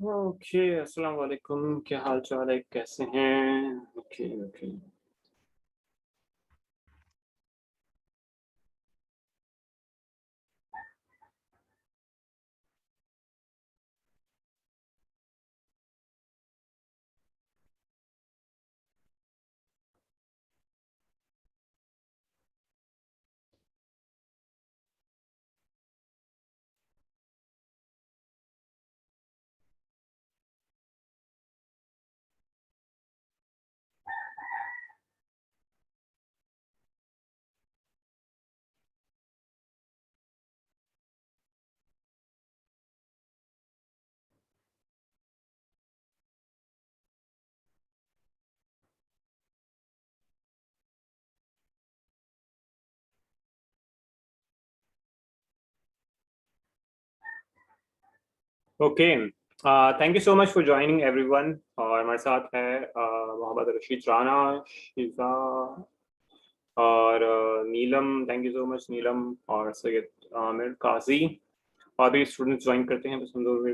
Okay, अस्सलाम वालेकुम। क्या हाल चाल है, कैसे हैं? Okay okay. Okay, thank you so much for joining everyone. और हमारे साथ है मोहम्मद रशीद राना, शिजा और नीलम। थैंक यू सो मच नीलम और सैयद आमिर काजी। और भी स्टूडेंट्स ज्वाइन करते हैं, बस हम लोग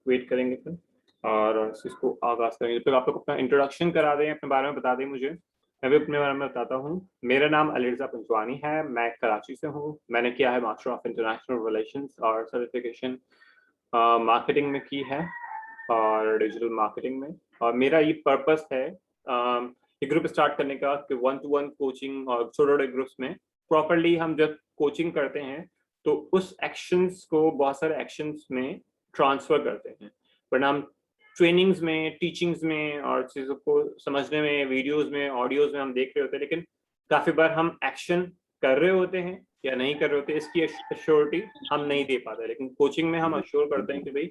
वेट करेंगे फिर और इसको आगाज करेंगे। जब तक आप लोग अपना इंट्रोडक्शन करा दें, अपने बारे में बता दें मुझे। मैं भी अपने बारे में बताता हूँ। मेरा नाम अलीरज़ा पंजवानी है, मैं कराची से हूँ। मैंने किया है मास्टर ऑफ इंटरनेशनल रिलेशंस और सर्टिफिकेशन मार्केटिंग में की है और डिजिटल मार्केटिंग में। और मेरा ये पर्पस है ये ग्रुप स्टार्ट करने का कि वन टू वन कोचिंग और छोटे छोटे ग्रुप्स में प्रॉपरली हम जब कोचिंग करते हैं तो उस एक्शंस को बहुत सारे एक्शंस में ट्रांसफर करते हैं। वरना हम ट्रेनिंग्स में, टीचिंग्स में और चीज़ों को समझने में, वीडियोस में, ऑडियोज में हम देख रहे होते हैं, लेकिन काफ़ी बार हम एक्शन कर रहे होते हैं या नहीं कर रहे होते, इसकी अश्योरिटी हम नहीं दे पाते। लेकिन कोचिंग में हम अश्योर करते हैं कि भाई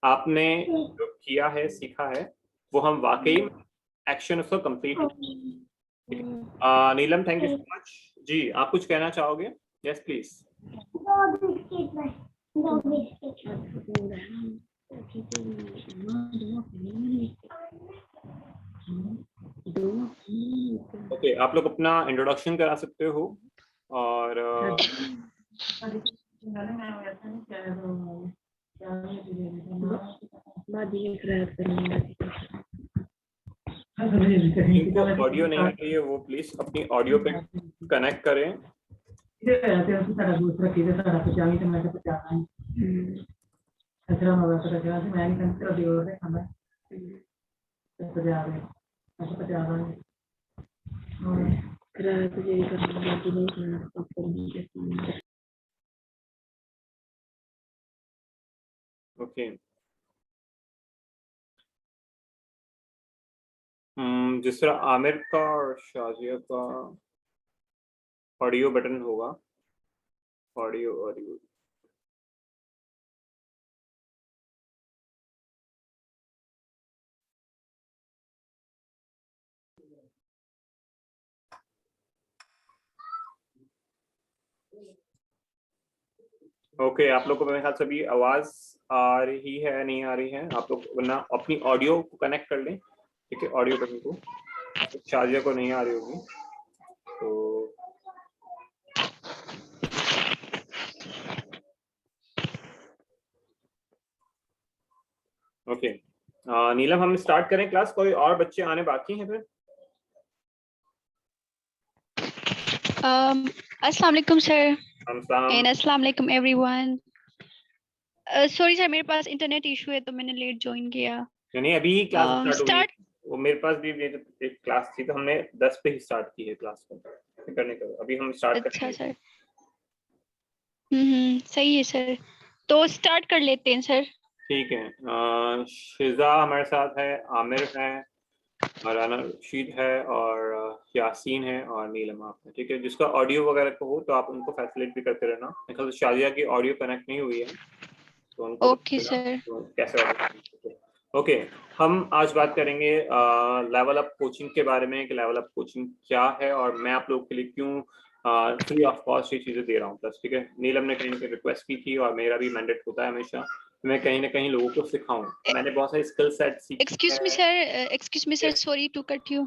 आपने जो किया है, सीखा है, वो हम वाकई एक्शन उसको complete. Neelam, thank you so much. जी, आप कुछ कहना चाहोगे? Yes please. ओके, आप लोग अपना इंट्रोडक्शन करा सकते हो और जिनको ऑडियो नहीं आ रही है वो प्लीज अपनी ऑडियो पे कनेक्ट करें। ओके, जिस तरह आमिर का और शाजिया का ऑडियो बटन होगा, ऑडियो ऑडियो। ओके, आप लोग को मेरे ख्याल से अभी आवाज आ रही है, नहीं आ रही है आप लोग? वरना अपनी ऑडियो को कनेक्ट कर लें, ठीक है, ऑडियो बटन को। शाजिया को नहीं आ रही होगी तो ओके। नीलम, हम स्टार्ट करें क्लास? कोई और बच्चे आने बाकी हैं फिर? अस्सलाम वालेकुम सर हम एंड अस्सलाम वालेकुम एवरीवन। सॉरी सर, मेरे पास इंटरनेट इशू है तो मैंने लेट ज्वाइन किया। नहीं, अभी ही क्लास स्टार्ट हुई है। स्टार्ट। वो मेरे पास भी एक क्लास थी तो हमने 10 पे ही स्टार्ट की है क्लास को करने का। अभी हम स्टार्ट अच्छा करेंगे। सर। सही है सर, तो स्टार्ट कर लेते हैं सर। ठीक है, शिजा हमारे साथ है, आमिर है, राना रशीद है और यासीन है और नीलम आप है। ठीक है, जिसका ऑडियो वगैरह को हो तो आप उनको फैसिलिट भी करते रहना। मेरे ख्याल से शाजिया की ऑडियो कनेक्ट नहीं हुई है तो उनको ओके बताइएगा सर। तो कैसे ऑडियो। ओके, हम आज बात करेंगे लेवल अप कोचिंग के बारे में कि लेवल अप कोचिंग क्या है और मैं आप लोगों के लिए क्यों फ्री ऑफ कॉस्ट ये चीज़ें दे रहा हूँ प्लस। ठीक है, नीलम ने कहीं ना कहीं रिक्वेस्ट की थी और मेरा भी मैंडेट होता है हमेशा मैं कहीं ना कहीं लोगों को सिखाऊं। मैंने बहुत सारी स्किल सेट सीखी एक्सक्यूज मी है। Sir, excuse me sir, Yes. Sorry to cut you.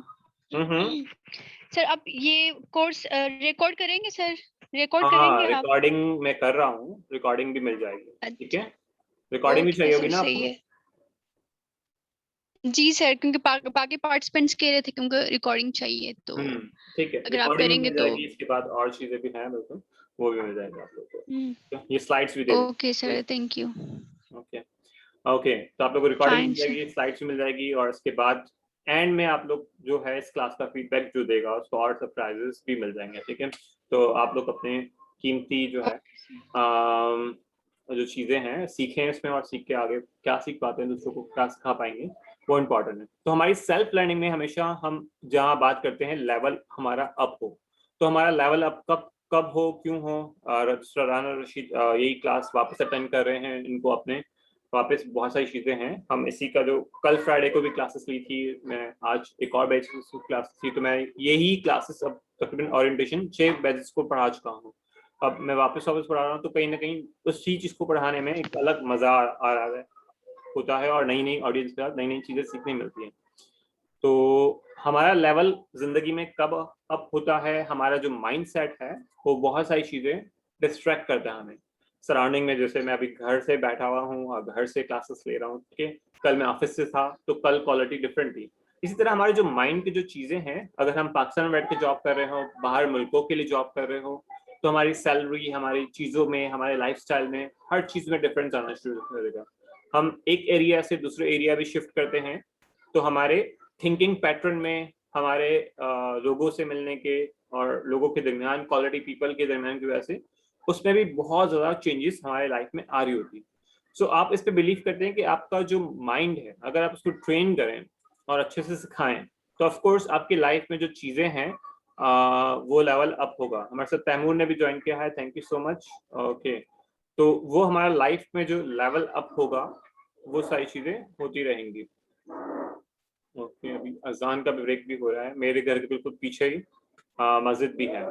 Hmm. Sir आप ये कोर्स रिकॉर्ड करेंगे सर? रिकॉर्ड हाँ, करेंगे आप? रिकॉर्डिंग मैं कर रहा हूँ, रिकॉर्डिंग भी मिल जाएगी। ठीक अच्छा। है, रिकॉर्डिंग भी ओके चाहिए होगी सर, ना सही आपको? है। जी सर, क्योंकि बाकी पार्टिसिपेंट्स कह रहे थे कि उनको रिकॉर्डिंग चाहिए, तो ठीक है, अगर आप रिकॉर्डिंग भी करेंगे मिल तो। जाएगी, इसके बाद और चीजें भी हैं बिल्कुल, वो भी मिल जाएगी आप लोग को। ये स्लाइड्स भी दे ओके देंगे। Sir, thank you. Okay okay, तो आप लोग को रिकॉर्डिंग फाइन मिल सर। जाएगी, स्लाइड्स मिल जाएगी, और इसके बाद एंड में आप लोग जो है इस क्लास का फीडबैक जो देगा उसको और सरप्राइजेस भी मिल जाएंगे। ठीक है, तो आप लोग अपने कीमती जो है जो चीजें हैं सीखें इसमें, और सीख के आगे क्या सीख पाते हैं, दूसरों को क्या सिखा पाएंगे, वो इम्पोर्टेंट है। तो हमारी सेल्फ लर्निंग में हमेशा हम जहाँ बात करते हैं लेवल हमारा अप हो, तो हमारा लेवल अप कब कब हो, क्यों हो। रजिस्ट्रार राना रशीद यही क्लास वापस अटेंड कर रहे हैं, इनको अपने वापस बहुत सारी चीजें हैं। हम इसी का जो कल फ्राइडे को भी क्लासेस ली थी, मैं आज एक और बैच क्लास थी, तो मैं यही क्लासेस अब तकरीबन ओरिएंटेशन 6 बैचेस को पढ़ा चुका हूँ। अब मैं वापस पढ़ा रहा हूँ, तो कहीं ना कहीं उसी चीज को पढ़ाने में एक अलग मजा आ रहा है, होता है, और नई नई ऑडियंस के साथ नई नई चीजें सीखने मिलती हैं। तो हमारा लेवल जिंदगी में कब अप होता है, हमारा जो माइंड सेट है वो बहुत सारी चीजें डिस्ट्रैक्ट करता है हमें सराउंडिंग में। जैसे मैं अभी घर से बैठा हुआ हूँ और घर से क्लासेस ले रहा हूँ, ठीक है, कल मैं ऑफिस से था तो कल क्वालिटी डिफरेंट थी। इसी तरह हमारे जो माइंड की जो चीजें हैं, अगर हम पाकिस्तान में बैठ के जॉब कर रहे हो, बाहर मुल्कों के लिए जॉब कर रहे हो, तो हमारी सैलरी, हमारी चीजों में, हमारे लाइफस्टाइल में, हर चीज में डिफरेंस आना शुरू हो जाएगा। हम एक एरिया से दूसरे एरिया भी शिफ्ट करते हैं, तो हमारे थिंकिंग पैटर्न में, हमारे लोगों से मिलने के और लोगों के दरमियान, क्वालिटी पीपल के दरमियान की वजह से उसमें भी बहुत ज़्यादा चेंजेस हमारे लाइफ में आ रही होती। सो आप इस पे बिलीव करते हैं कि आपका जो माइंड है, अगर आप उसको ट्रेन करें और अच्छे से सिखाएं, तो ऑफ कोर्स आपकी लाइफ में जो चीज़ें हैं वो लेवल अप होगा। हमारे साथ तैमूर ने भी ज्वाइन किया है, thank you so much. Okay, तो वो हमारा लाइफ में जो लेवल अप होगा वो सारी चीज़ें होती रहेंगी। ओके, अभी अजान का ब्रेक भी हो रहा है, मेरे घर के बिल्कुल पीछे ही मस्जिद भी है।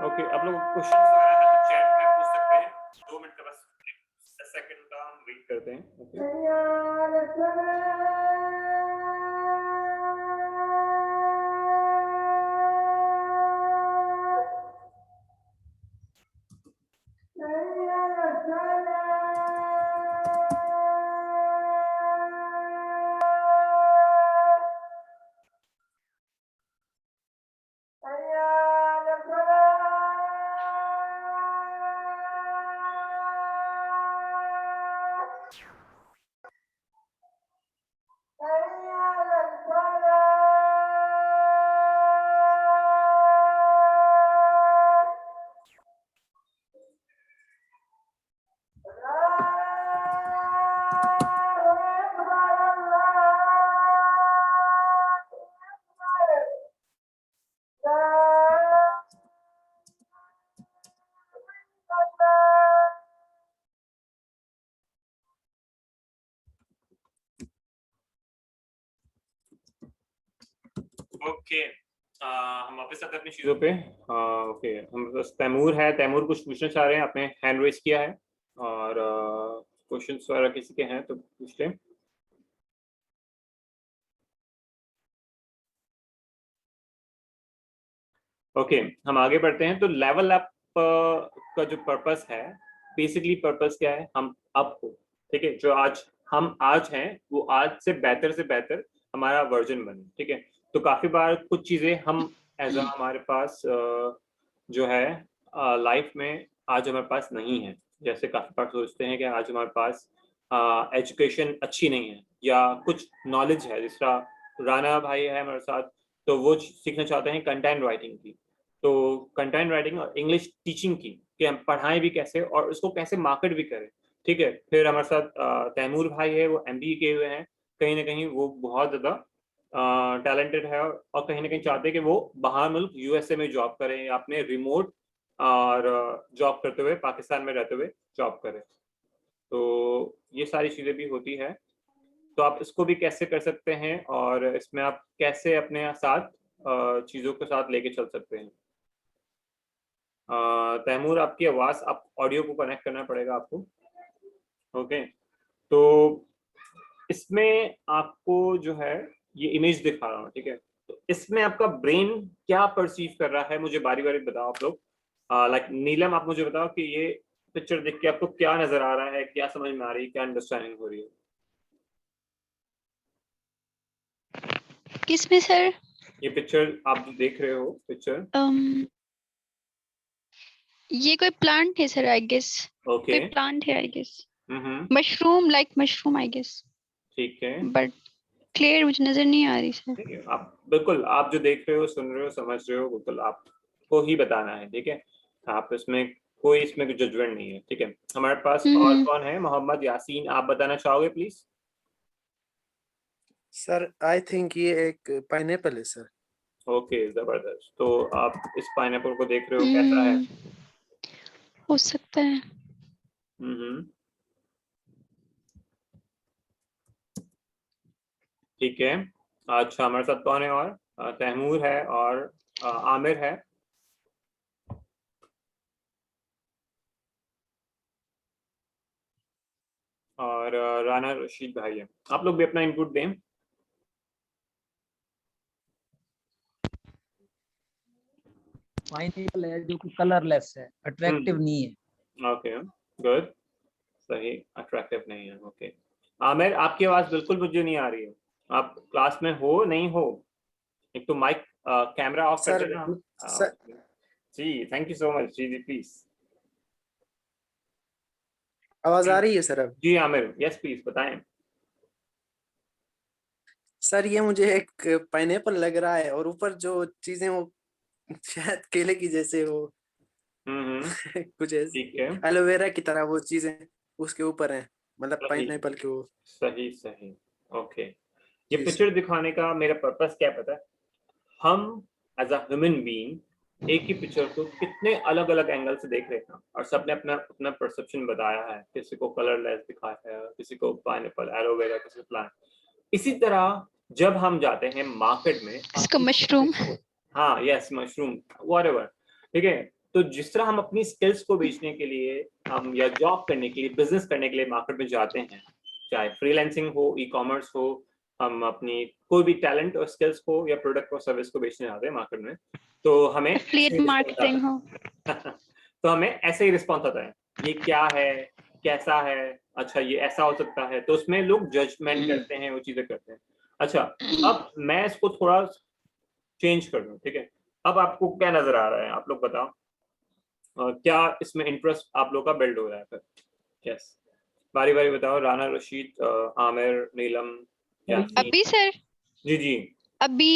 ओके, आप लोग क्वेश्चन वगैरह है तो चैट में पूछ सकते हैं। 2 मिनट का बस सेकंड का हम वेट करते हैं। ओके, हम वापस आते हैं अपनी चीजों पे। ओके, हम बस तैमूर है, तैमूर कुछ पूछना चाह रहे हैं, आपने हैंड रेज किया है, और क्वेश्चन वगैरह किसी के हैं तो पूछ लें। ओके, हम आगे बढ़ते हैं। तो लेवल अप का जो पर्पस है, बेसिकली पर्पस क्या है, हम अप हो, ठीक है, जो आज हम आज हैं वो आज से बेहतर हमारा वर्जन बने। ठीक है, तो काफी बार कुछ चीजें हम एज हमारे पास जो है लाइफ में आज हमारे पास नहीं है। जैसे काफी बार सोचते हैं कि आज हमारे पास एजुकेशन अच्छी नहीं है या कुछ नॉलेज है। जिस तरह राना भाई है हमारे साथ, तो वो सीखना चाहते हैं कंटेंट राइटिंग की, तो कंटेंट राइटिंग और इंग्लिश टीचिंग की, कि हम पढ़ाएं भी कैसे और उसको कैसे मार्केट भी करें। ठीक है, फिर हमारे साथ तैमूर भाई है, वो MBA किए हुए हैं। कहीं ना कहीं वो बहुत ज़्यादा टैलेंटेड है और कहीं ना कहीं चाहते हैं कि वो बाहर मुल्क USA में जॉब करें या अपने रिमोट और जॉब करते हुए पाकिस्तान में रहते हुए जॉब करें। तो ये सारी चीज़ें भी होती है। तो आप इसको भी कैसे कर सकते हैं और इसमें आप कैसे अपने साथ चीज़ों के साथ लेके चल सकते हैं। तैमूर, आपकी आवाज़, आप ऑडियो को कनेक्ट करना पड़ेगा आपको। ओके, तो इसमें आपको जो है ये इमेज दिखा रहा हूँ, ठीक है। तो इसमें आपका ब्रेन क्या परसीव कर रहा है, मुझे बारी बारी बताओ आप लोग। लाइक नीलम, आप मुझे बताओ कि ये पिक्चर देख के आपको क्या नजर आ रहा है, क्या समझ में आ रही है, क्या अंडरस्टैंडिंग हो रही है। किसमें सर? ये पिक्चर आप जो देख रहे हो पिक्चर, ये कोई प्लांट है सर, आई गेस। ओके। कोई प्लांट है I guess. Hmm, mushroom, like mushroom I guess. ठीक है। बट क्लियर मुझे नजर नहीं आ रही सर। ठीक है, आप बिल्कुल, आप जो देख रहे हो, सुन रहे हो, समझ रहे हो, बिल्कुल आपको ही बताना है, ठीक है। आप इसमें कोई इसमें जजमेंट नहीं है, ठीक है। हमारे पास और हम्म। कौन है? मोहम्मद यासीन, आप बताना चाहोगे प्लीज? सर आई थिंक ये एक पाइनएप्पल है सर। ओके, जबरदस्त। तो आप इस पाइनएप्पल को देख रहे हो, कैसा है? हो सकता है। हम्म, ठीक है। अच्छा, हमारे साथ कौन है और? तैमूर है और आमिर है। और राना रशीद भाई है। आप लोग भी अपना इनपुट दें। पाइनएप्पल है जो कि कलरलेस है, अट्रैक्टिव नहीं है। ओके, गुड, सही, अट्रैक्टिव नहीं है। ओके, आमिर, आपकी आवाज बिल्कुल मुझे नहीं आ रही है। आप क्लास में हो, नहीं हो? एक तो माइक, कैमरा ऑफ कर सर देना। Sir ji, thank you so much. जी जी, प्लीज। आवाज आ रही है सर अब? जी आमिर, यस प्लीज बताएं। सर ये मुझे एक पाइनएप्पल लग रहा है और ऊपर जो चीजें वो शायद केले की जैसे वो हम्म, कुछ ऐसे ठीक है। एलोवेरा की तरह वो चीजें उसके ऊपर हैं, मतलब सही, पाइनएप्पल के वो। सही सही। ओके, ये जी सर। पिक्चर दिखाने का मेरा पर्पस क्या पता है? हम एज अ ह्यूमन बीइंग एक ही पिक्चर को कितने अलग अलग एंगल से देख रहे हैं और सबने अपना अपना परसेप्शन बताया है। किसी को कलरलेस दिखाया है, किसी को पाइनएप्पल, एलोवेरा, किसी को प्लांट। इसी तरह जब हम जाते हैं मार्केट में इसको मशरूम। हाँ, यस, मशरूम, व्हाटएवर, ठीक है। तो जिस तरह हम अपनी स्किल्स को बेचने के लिए, हम या जॉब करने के लिए, बिजनेस करने के लिए मार्केट में जाते हैं, चाहे फ्रीलांसिंग हो, ई-कॉमर्स हो, हम अपनी कोई भी टैलेंट और स्किल्स को या प्रोडक्ट और सर्विस को बेचने जाते हैं मार्केट में, तो हमें ऐसे एफिलिएट ही रिस्पॉन्स मार्केटिंग हो। आता है। तो हमें ऐसे ही रिस्पॉन्स आता है, ये क्या है, कैसा है, अच्छा ये ऐसा हो सकता है, तो उसमें लोग जजमेंट करते हैं, वो चीजें करते हैं। अच्छा, अब मैं इसको थोड़ा चेंज कर दूं, ठीक है। अब आपको क्या नजर आ रहा है, आप लोग बताओ। क्या इसमें इंटरेस्ट आप लोग का बिल्ड हो रहा है फिर? यस, बारी बारी बताओ, राना, रशीद, आमिर, नीलम, यासीन। अभी सर, जी जी। अभी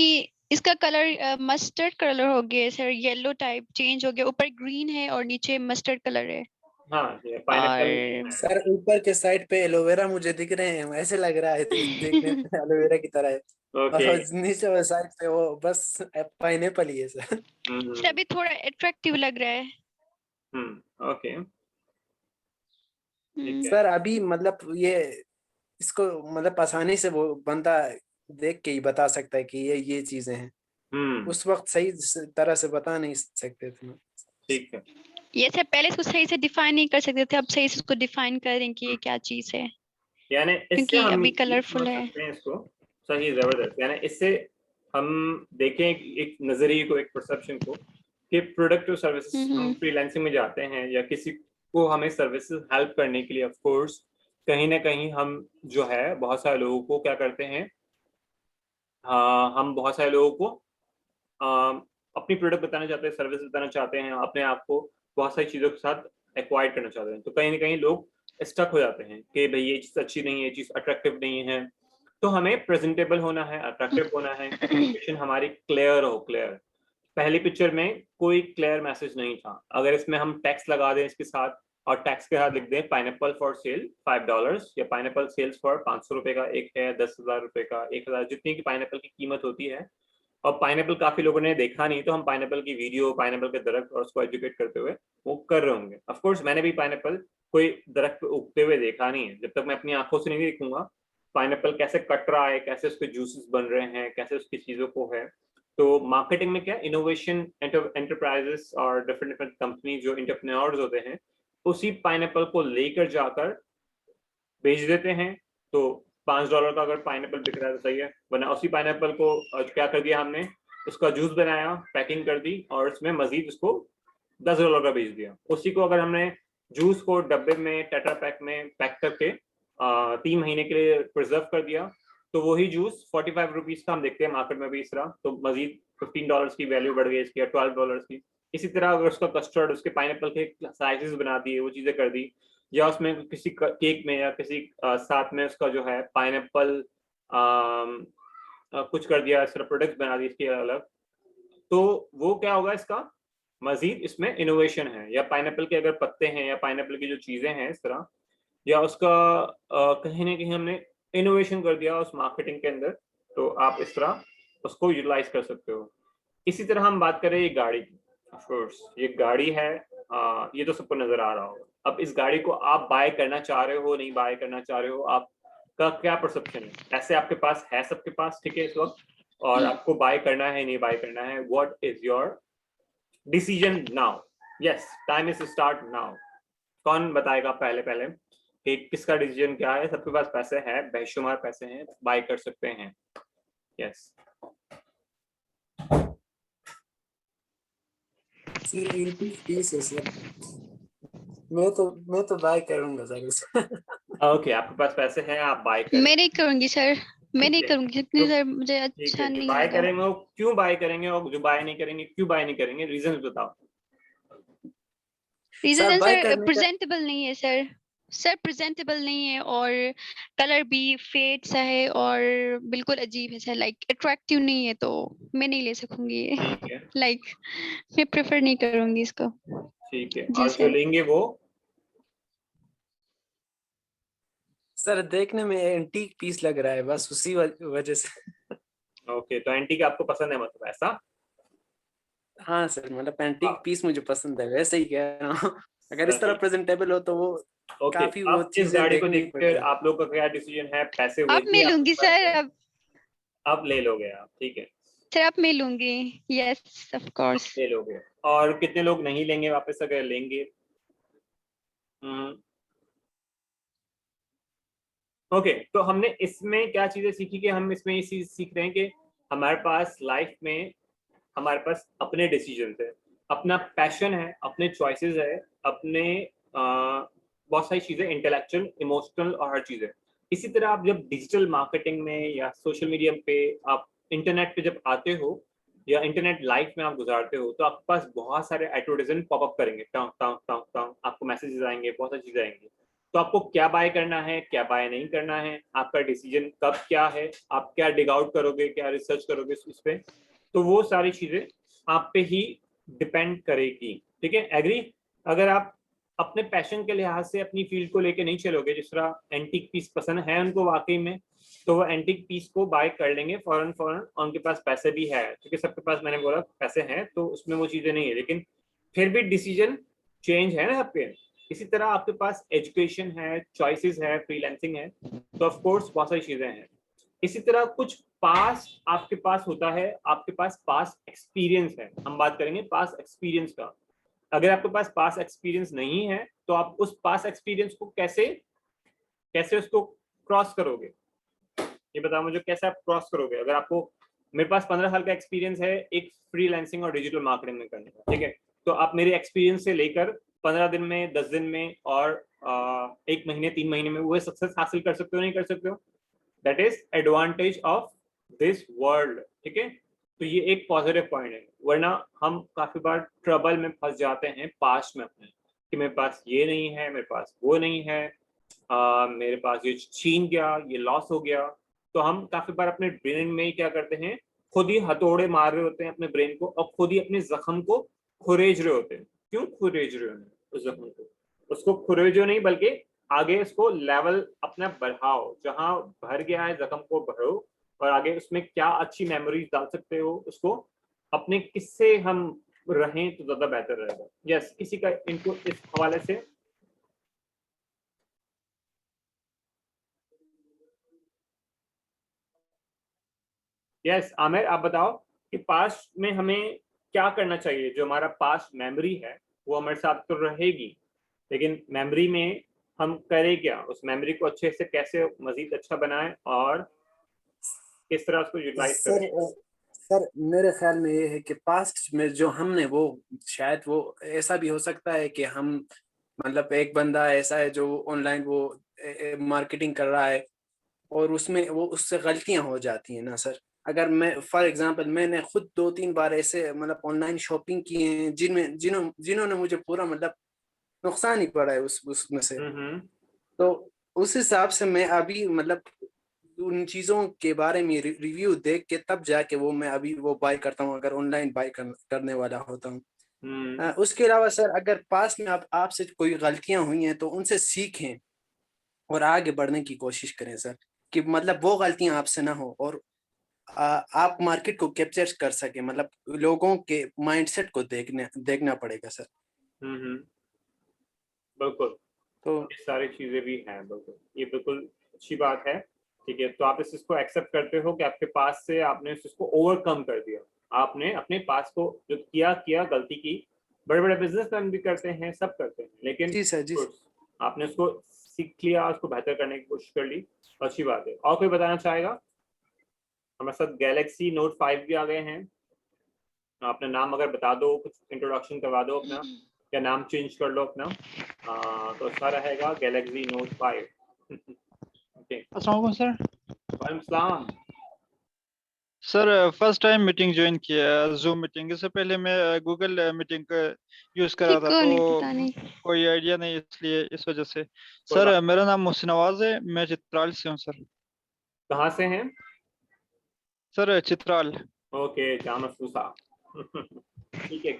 इसका कलर मस्टर्ड कलर हो गया सर, येलो टाइप चेंज हो गया, ऊपर ग्रीन है और नीचे मस्टर्ड कलर है। हाँ, ये पाइनएप्पल। और सर ऊपर के साइड पे एलोवेरा मुझे दिख रहे हैं, ऐसे लग रहा है देखने में एलोवेरा की तरह है। ओके। और नीचे वाले साइड पे वो बस पाइनएप्पल ही है सर। सर अभी थोड़ा अट्रैक्टिव लग रहा है। ओके, ठीक है। सर अभी मतलब ये इसको मतलब आसानी से वो बंदा देख के ही बता सकता है कि ये चीजें हैं। हम्म, उस वक्त सही तरह से बता नहीं सकते थे। ठीक है। ये सर पहले इसको सही से डिफाइन नहीं कर सकते थे, अब सही से इसको डिफाइन कर रहे हैं कि ये क्या चीज है, यानी इससे क्योंकि हम अभी ये समझ कलरफुल है। सकते हैं इसको। सही, जबरदस्त। यानी इससे हम देखें एक नजरिए को, एक परसेप्शन को, कि प्रोडक्ट और सर्विसेज, हम हम्म। फ्रीलांसिंग में जाते हैं या किसी को हमें सर्विसेज हेल्प करने के लिए, ऑफ कोर्स कहीं ना कहीं हम जो है बहुत सारे लोगों को क्या करते हैं, हम बहुत सारे लोगों को अपनी प्रोडक्ट बताना चाहते हैं, सर्विस बताना चाहते हैं, अपने आप को बहुत सारी चीज़ों के साथ एक्वायर करना चाहते हैं, तो कहीं ना कहीं लोग स्टक हो जाते हैं कि भाई ये चीज़ अच्छी नहीं है, ये चीज़ अट्रैक्टिव नहीं है। तो हमें प्रेजेंटेबल होना है, अट्रैक्टिव होना है, कम्युनिकेशन हमारी क्लियर हो, क्लियर। पहली पिक्चर में कोई क्लियर मैसेज नहीं था, अगर इसमें हम टैक्स लगा दें इसके साथ और टैक्स के साथ लिख दें पाइनएप्पल फॉर सेल $5 या पाइनएप्पल सेल्स फॉर 500 रुपए का एक है, 10,000 रुपए का, 1,000, जितनी की पाइनएप्पल की कीमत होती है, और पाइनएप्पल काफी लोगों ने देखा नहीं, तो हम पाइनएप्पल की वीडियो, पाइनएप्पल के दरख्त और उसको एजुकेट करते हुए वो कर रहे होंगे। ऑफ कोर्स मैंने भी पाइनएप्पल कोई दरख्त पे उगते हुए देखा नहीं है, जब तक मैं अपनी आंखों से नहीं देखूंगा पाइनएप्पल कैसे कट रहा है, कैसे उसके जूसेस बन रहे हैं, कैसे उसकी चीजों को है। तो मार्केटिंग में क्या इनोवेशन एंटरप्राइजेस और डिफरेंट डिफरेंट कंपनी जो एंटरप्रेन्योर्स होते हैं उसी पाइनएप्पल को लेकर जाकर बेच देते हैं। तो $5 का अगर पाइनएप्पल बिक रहा है तो सही है, वरना उसी पाइनएप्पल को क्या कर दिया हमने, उसका जूस बनाया, पैकिंग कर दी और उसमें मजीद उसको $10 का बेच दिया। उसी को अगर हमने जूस को डब्बे में टेट्रा पैक में पैक करके 3 महीने के लिए प्रिजर्व कर दिया, तो वही जूस 45 रुपीज का हम देखते हैं मार्केट में भी इस तरह, तो मजीद $15 की वैल्यू बढ़ गई इसकी, या $12 की। इसी तरह अगर उसका कस्टर्ड, उसके पाइनएप्पल के साइजेस बना दिए, वो चीजें कर दी, या उसमें किसी केक में या किसी साथ में उसका जो है पाइनएप्पल कुछ कर दिया, इस तरह प्रोडक्ट्स बना दी इसके अलग, तो वो क्या होगा, इसका मजीद इसमें इनोवेशन है। या पाइनएप्पल के अगर पत्ते हैं या पाइनएप्पल की जो चीजें हैं इस तरह, या उसका कहीं ना कहीं हमने इनोवेशन कर दिया उस मार्केटिंग के अंदर, तो आप इस तरह उसको यूटिलाइज कर सकते हो। इसी तरह हम बात करें ये गाड़ी की, ऑफ कोर्स ये गाड़ी है, ये तो सबको नजर आ रहा होगा। अब इस गाड़ी को आप बाय करना चाह रहे हो, नहीं बाय करना चाह रहे हो, आपका क्या परसेप्शन है? ऐसे आपके पास है, सबके पास, ठीक है इस वक्त, और आपको बाय करना है नहीं बाय करना है, what is your decision now? Yes, time is start now. कौन बताएगा पहले पहले कि किसका डिसीजन क्या है? सबके पास पैसे हैं, बेशुमार पैसे हैं, बाय कर सकते हैं। यस सर एंटीक पीस है सर, मैं तो बाय करूंगा सर उसे। ओके, आपके पास पैसे हैं, आप बाय करें। मैं नहीं करूंगी सर, मैं नहीं ठीक है, करूंगी इतनी तो सर, मुझे ठीक अच्छा है, जो नहीं बाय लगा। करेंगे वो क्यों बाय करेंगे, और जो बाय नहीं करेंगे क्यों बाय नहीं करेंगे, रीजन बताओ। रीजन बाय सर करने का प्रेजेंटेबल नहीं है सर, सर प्रेजेंटेबल नहीं है, और कलर भी फेड सा है और बिल्कुल अजीब है सर, लाइक अट्रैक्टिव नहीं है, तो मैं नहीं ले सकूंगी ये। ठीक है, लाइक मैं प्रेफर नहीं करूंगी इसको। ठीक है, जी और जो सर। लेंगे वो सर देखने में एंटीक पीस लग रहा है, बस उसी वजह से। ओके, तो एंटीक आपको पसंद है मतलब, ऐसा? हाँ सर, मतलब एंटीक पीस मुझे पसंद है, वैसे ही कह रहा हूँ। अगर इस तरह ठीक। प्रेजेंटेबल हो तो वो ओके, काफी वो अब इस चीजें गाड़ी को देखनी देखकर पड़ेगी। आप लोग का क्या डिसीजन है? पैसे अब वही मैं आपके लूंगी पास सर, है, अब अब ले लोगे आप, ठीक है, सर अब मैं लूंगी, यस ऑफ कोर्स। ले लोगे। और कितने लोग नहीं लेंगे वापस, अगर लेंगे? ओके, तो हमने इसमें क्या चीजें सीखी कि हम इसमें ये चीज सीख रहे हैं कि हमारे पास लाइफ में हमारे पास अपने डिसीजन है, अपना पैशन है, अपने चॉइसेस है, अपने बहुत सारी चीजें, इंटेलेक्चुअल, इमोशनल और हर चीजें। इसी तरह आप जब डिजिटल मार्केटिंग में या सोशल मीडिया पे, आप इंटरनेट पे जब आते हो या इंटरनेट लाइफ में आप गुजारते हो, तो आपके पास बहुत सारे एडवर्टाइजमेंट पॉपअप करेंगे, टाँग टाँग टाँग टाँग, आपको मैसेजेस आएंगे, बहुत सारी चीजें आएंगी। तो आपको क्या बाय करना है, क्या बाय नहीं करना है, आपका डिसीजन कब क्या है, आप क्या डिग आउट करोगे, क्या रिसर्च करोगे उस पर, तो वो सारी चीजें आप पे ही डिपेंड करेगी। ठीक है, एग्री? अगर आप अपने पैशन के लिहाज से अपनी फील्ड को लेके नहीं चलोगे, जिस तरह एंटीक पीस पसंद है उनको वाकई में, तो वो एंटीक पीस को बाय कर लेंगे फौरन फौरन, उनके पास पैसे भी है, क्योंकि सबके पास, मैंने बोला, पैसे हैं, तो उसमें वो चीजें नहीं है, लेकिन फिर भी डिसीजन चेंज है ना आपके। इसी तरह आपके पास एजुकेशन है, चॉइसेस है, फ्रीलांसिंग है, तो ऑफ कोर्स बहुत सारी चीजें हैं। इसी तरह कुछ पास आपके पास होता है, आपके पास पास एक्सपीरियंस है, हम बात करेंगे पास एक्सपीरियंस का। अगर आपके पास पास एक्सपीरियंस नहीं है, तो आप उस पास एक्सपीरियंस को कैसे कैसे उसको क्रॉस करोगे? ये बताओ मुझे, कैसे आप क्रॉस करोगे? अगर आपको, मेरे पास 15 साल का एक्सपीरियंस है एक फ्रीलांसिंग और डिजिटल मार्केटिंग में करने का, ठीक है, तो आप मेरे एक्सपीरियंस से लेकर 15 दिन में, 10 दिन में और 1 महीने, 3 महीने में वो सक्सेस हासिल कर सकते हो, नहीं कर सकते हो? That is advantage of this world. ठीक है, तो ये एक पॉजिटिव पॉइंट है, वरना हम काफी बार ट्रबल में फंस जाते हैं पास्ट में अपने, कि मेरे पास ये नहीं है, मेरे पास वो नहीं है, मेरे पास ये छीन गया, ये लॉस हो गया। तो हम काफी बार अपने ब्रेन में ही क्या करते हैं, खुद ही हथौड़े मार रहे होते हैं अपने ब्रेन को, और खुद ही अपने जख्म को खुरेज रहे होते हैं। क्यों खुरेज रहे हैं उस जख्म को? उसको खुरेजो नहीं, बल्कि आगे इसको लेवल अपना बढ़ाओ, जहां भर गया है जख्म को भरो, और आगे उसमें क्या अच्छी मेमोरीज डाल सकते हो, उसको अपने किससे हम रहें तो ज्यादा बेहतर रहेगा। यस, किसी का इनपुट इस हवाले से? यस आमिर, आप बताओ कि पास्ट में हमें क्या करना चाहिए। जो हमारा पास्ट मेमोरी है वो हमारे साथ तो रहेगी, लेकिन मेमोरी में हम करें क्या, उस मेमोरी को अच्छे से कैसे मजीद अच्छा बनाएं और किस तरह उसको यूटिलाइज सर करें। सर मेरे ख्याल में ये है कि पास्ट में जो हमने वो, शायद वो ऐसा भी हो सकता है कि हम मतलब एक बंदा ऐसा है जो ऑनलाइन वो मार्केटिंग कर रहा है और उसमें वो उससे गलतियां हो जाती हैं ना सर। अगर मैं फॉर एग्जांपल मैंने खुद 2-3 बार ऐसे मतलब ऑनलाइन शॉपिंग की है जिनमें जिन्होंने मुझे पूरा मतलब नुकसान ही पड़ा है उसमें से। हम्म। तो उस हिसाब से मैं अभी मतलब उन चीज़ों के बारे में रिव्यू देख के तब जाके वो मैं अभी वो बाय करता हूँ, अगर ऑनलाइन बाय करने वाला होता हूँ। उसके अलावा सर अगर पास में आप आपसे कोई गलतियां हुई हैं तो उनसे सीखें और आगे बढ़ने की कोशिश करें सर, कि मतलब वो गलतियां आपसे ना हो और आप मार्केट को कैप्चर कर सके, मतलब लोगों के माइंडसेट को देखना पड़ेगा सर। बिल्कुल, तो ये सारी चीजें भी हैं, बिल्कुल ये बिल्कुल अच्छी बात है। ठीक है, तो आप इस चीज को एक्सेप्ट करते हो कि आपके पास से आपने इस चीज को ओवरकम कर दिया, आपने अपने पास को जो किया किया गलती की। बड़े बड़े बिजनेसमैन भी करते हैं, सब करते हैं, लेकिन जी सर जी। आपने उसको सीख लिया, उसको बेहतर करने की कोशिश कर ली, अच्छी बात है। और कोई बताना चाहेगा? हमारे साथ गैलेक्सी नोट 5 भी आ गए हैं। अपना नाम अगर बता दो, कुछ इंट्रोडक्शन करवा दो अपना, या नाम चेंज कर लो अपना। तो अच्छा रहेगा, गैलेक्सी नोट 5। ओके, अस्सलाम वालेकुम सर। वालेकुम सलाम। Sir first time meeting join किया है, जूम मीटिंग। इससे पहले मैं गूगल मीटिंग का यूज कर रहा था, किसको नहीं तो पता नहीं। कोई आइडिया नहीं, इसलिए इस वजह से। कोई सर बात, मेरा नाम मोहसिन नवाज है, मैं चित्राल से हूँ सर। कहाँ से हैं? सर चित्राल। ओके, जामा सूसा। ठीक है,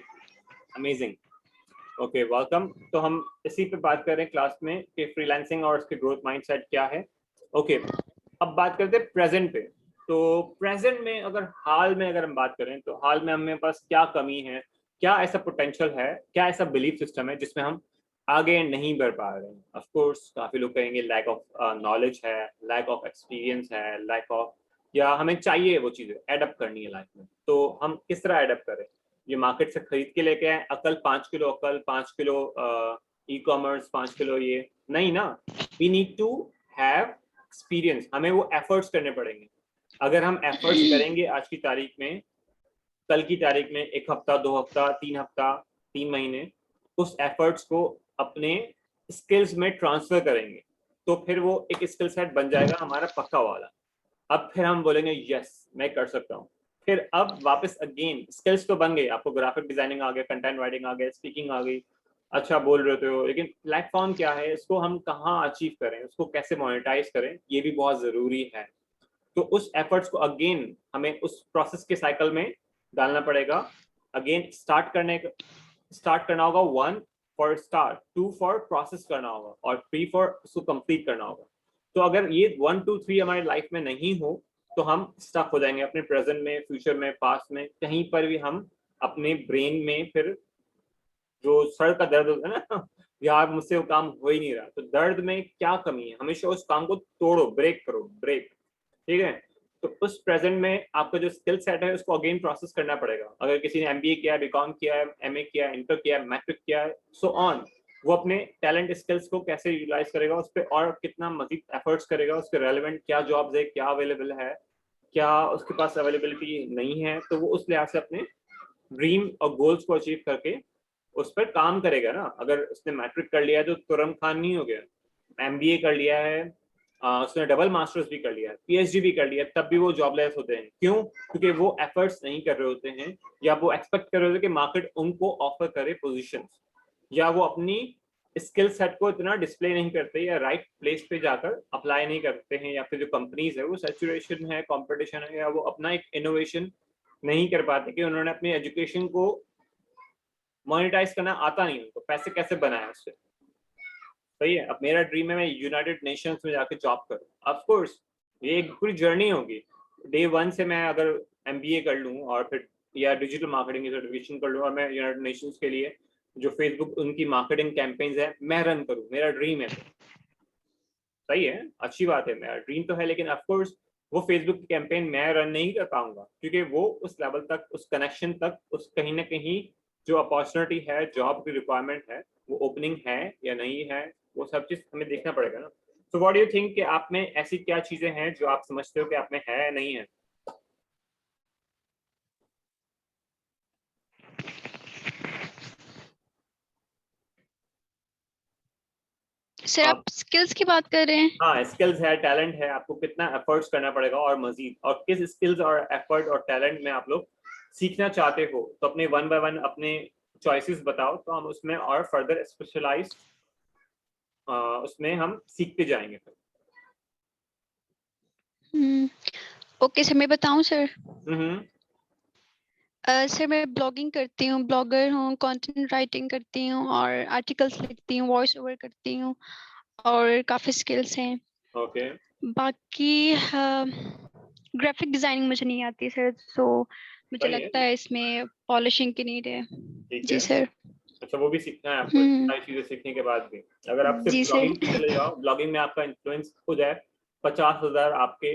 अमेजिंग। Okay, welcome. तो हम इसी पे बात कर रहे हैं क्लास में कि फ्रीलांसिंग और उसके ग्रोथ माइंडसेट क्या है। ओके, अब बात करते हैं प्रेजेंट पे। तो प्रेजेंट में अगर हाल में अगर हम बात करें तो हाल में हमें पास क्या कमी है, क्या ऐसा पोटेंशियल है, क्या ऐसा बिलीफ सिस्टम है जिसमें हम आगे नहीं बढ़ पा रहे हैं। ऑफ कोर्स काफी लोग कहेंगे लैक ऑफ नॉलेज है, लैक ऑफ एक्सपीरियंस है, लैक ऑफ, या हमें चाहिए वो चीजें एडप्ट करनी है लाइफ में, तो हम किस तरह एडप्ट करें? ये मार्केट से खरीद के लेके आए अकल, 5 किलो अकल, 5 किलो ई कॉमर्स, 5 किलो ये नहीं ना। We need to have experience, हमें वो एफर्ट्स करने पड़ेंगे। अगर हम एफर्ट्स करेंगे आज की तारीख में, कल की तारीख में, 1 हफ्ता, 2 हफ्ता, 3 हफ्ता, 3 महीने, उस एफर्ट्स को अपने स्किल्स में ट्रांसफर करेंगे, तो फिर वो एक स्किल सेट बन जाएगा हमारा पक्का वाला। अब फिर हम बोलेंगे यस मैं कर सकता हूँ। फिर अब वापस अगेन स्किल्स तो बन गई, आपको ग्राफिक डिजाइनिंग आ गया, कंटेंट राइटिंग आ गया, स्पीकिंग आ गई, अच्छा बोल रहे हो, लेकिन प्लेटफॉर्म क्या है, इसको हम कहाँ अचीव करें, उसको कैसे मोनेटाइज करें, ये भी बहुत जरूरी है। तो उस एफर्ट्स को अगेन हमें उस प्रोसेस के साइकिल में डालना पड़ेगा। अगेन स्टार्ट करना होगा, 1 फॉर स्टार्ट, 2 फॉर प्रोसेस करना होगा, और 3 फॉर उसको कंप्लीट करना होगा। तो अगर ये 1 2 3 हमारी लाइफ में नहीं हो तो हम स्टक हो जाएंगे अपने प्रेजेंट में, फ्यूचर में, पास्ट में, कहीं पर भी हम अपने ब्रेन में फिर जो सर का दर्द होता है ना, यार मुझसे वो काम हो ही नहीं रहा, तो दर्द में क्या कमी है, हमेशा उस काम को तोड़ो, ब्रेक करो, ब्रेक। ठीक है, तो उस प्रेजेंट में आपका जो स्किल सेट है उसको अगेन प्रोसेस करना पड़ेगा। अगर किसी ने एमबीए किया है, बीकॉम किया है, एमए किया है, इंटर किया है, मैट्रिक किया है, सो ऑन, वो अपने टैलेंट स्किल्स को कैसे यूटिलाइज करेगा, उस पर और कितना मजीद एफर्ट्स करेगा, उसके रेलिवेंट क्या जॉब्स है, क्या अवेलेबल है, क्या उसके पास अवेलेबिलिटी नहीं है, तो वो उस लिहाज से अपने ड्रीम और गोल्स को अचीव करके उस पर काम करेगा ना। अगर उसने मैट्रिक कर लिया है तो तुरंत खान नहीं हो गया, एमबीए कर लिया है, उसने डबल मास्टर्स भी कर लिया, पीएचडी भी कर लिया, तब भी वो जॉबलेस होते हैं। क्यों? क्योंकि वो एफर्ट्स नहीं कर रहे होते हैं, या वो एक्सपेक्ट कर रहे होते हैं कि मार्केट उनको ऑफर करे पोजीशंस, या वो अपनी स्किल सेट को इतना डिस्प्ले नहीं करते, या राइट प्लेस पे जाकर अप्लाई नहीं करते हैं, या फिर जो कंपनीज है वो सैचुरेशन है, कंपटीशन है, या वो अपना एक इनोवेशन नहीं कर पाते कि उन्होंने अपनी एजुकेशन को मोनेटाइज करना आता नहीं उनको, पैसे कैसे बनाए उससे। सही है। अब मेरा ड्रीम है मैं यूनाइटेड नेशंस में जाके जॉब करूं। ऑफ कोर्स ये एक पूरी जर्नी होगी। डे 1 से मैं अगर एमबीए कर लूं और फिर या डिजिटल मार्केटिंग की सर्टिफिकेशन कर लूं और मैं यूनाइटेड नेशंस के लिए जो फेसबुक उनकी मार्केटिंग कैंपेन्स है मैं रन करूं, मेरा ड्रीम है। सही है, अच्छी बात है, मेरा ड्रीम तो है, लेकिन ऑफ कोर्स वो फेसबुक की कैंपेन मैं रन नहीं कर पाऊंगा, क्योंकि वो उस लेवल तक, उस कनेक्शन तक, उस कहीं ना कहीं जो अपॉर्चुनिटी है, जॉब की रिक्वायरमेंट है, वो ओपनिंग है या नहीं है, वो सब चीज हमें देखना पड़ेगा ना। So what do you think कि आप में ऐसी क्या चीजें हैं जो आप समझते हो कि आप में है या नहीं है? सर आप स्किल्स की बात कर रहे हैं? हाँ, स्किल्स है, टैलेंट है, आपको कितना एफर्ट्स करना पड़ेगा और मजीद, और किस स्किल्स और एफर्ट और टैलेंट में आप लोग सीखना चाहते हो, तो अपने 1 बाय 1 अपने चॉइसेस बताओ, तो हम उसमें और फर्दर स्पेशलाइज उसमें हम सीखते जाएंगे फिर। ओके सर, मैं बताऊं सर? सर मैं ब्लॉगिंग करती हूँ, ब्लॉगर हूँ, कंटेंट राइटिंग करती हूँ और आर्टिकल्स लिखती हूँ, वॉइस ओवर करती हूँ, और काफी स्किल्स हैं। ओके। बाकी ग्राफिक डिजाइनिंग मुझे नहीं आती सर, तो मुझे लगता है इसमें पॉलिशिंग की नीड है। जी सर। अच्छा, वो भी सीखना है आपको, सारी चीजें सीखने के बाद भी। अगर आप सिर्फ ब्लॉगिंग पे चले जाओ, ब्लॉगिंग में आपका इन्फ्लुएंस खुद है, 50,000 आपके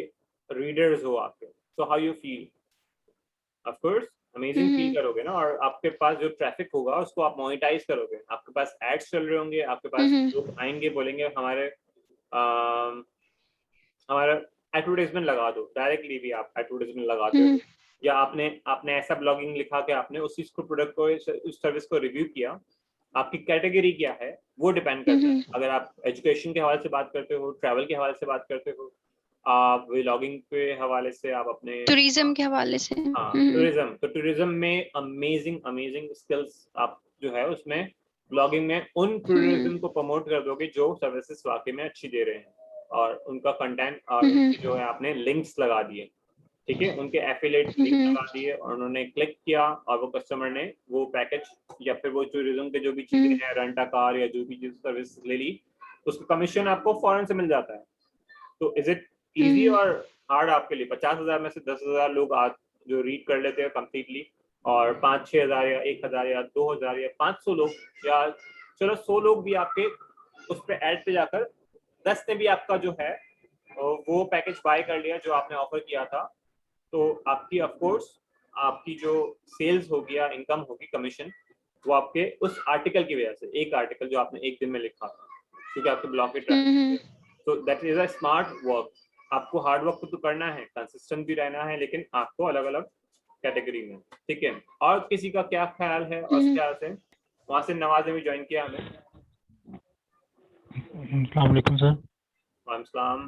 रीडर्स हो आपके, तो how you feel? Of course amazing feel करोगे ना, और आपके पास जो ट्रैफिक होगा उसको आप मोनेटाइज करोगे, आपके पास एड्स चल रहे होंगे, आपके पास लोग आएंगे बोलेंगे हमारा एडवर्टाइजमेंट लगा दो, डायरेक्टली भी आप एडवर्टाइजमेंट लगाते हो, या आपने ऐसा ब्लॉगिंग लिखा कि आपने उस चीज को, प्रोडक्ट को, उस सर्विस को रिव्यू किया, आपकी कैटेगरी क्या है वो डिपेंड करता है। अगर आप एजुकेशन के हवाले से बात करते हो, ट्रैवल के हवाले से बात करते हो, आप व्लॉगिंग के हवाले से, आप अपने टूरिज्म के हवाले से, टूरिज्म, तो टूरिज्म में अमेजिंग स्किल्स आप जो है उसमें ब्लॉगिंग में उन टूरिज्म को प्रमोट कर दोगे जो सर्विसेज वाकई में अच्छी दे रहे हैं, और उनका कंटेंट और उनकी जो है आपने लिंक्स लगा दिए, ठीक है, उनके एफिलिएट लिंक लगा दिए, और उन्होंने क्लिक किया और वो कस्टमर ने वो पैकेज या फिर वो टूरिज्म के जो भी चीजें हैं, रेंट अ कार या जो भी सर्विस ले ली, उसका कमीशन आपको फौरन से मिल जाता है। तो इज इट इजी और हार्ड आपके लिए? 50,000 में से 10,000 लोग आज जो रीड कर लेते हैं कंप्लीटली, और 5-6 हज़ार या 1,000 या 2,000 या 500 लोग, या चलो 100 लोग भी आपके उस पर ऐड पे जाकर 10 ने भी आपका जो है वो पैकेज बाय कर लिया जो आपने ऑफर किया था, तो आपकी ऑफ कोर्स आपकी जो सेल्स होगी या इनकम होगी, कमीशन, वो आपके उस आर्टिकल की वजह से, एक आर्टिकल जो आपने एक दिन में लिखा था, क्योंकि आपके ब्लॉग के ट्रैफिक, तो that is a smart work. आपको हार्ड वर्क तो करना है, कंसिस्टेंट भी रहना है, लेकिन आपको अलग अलग कैटेगरी में, ठीक है। और किसी का क्या ख्याल है? और ख्याल से वहाँ से नवाज ने भी ज्वाइन किया हमें। अस्सलाम वालेकुम सर। वालेकुम सलाम।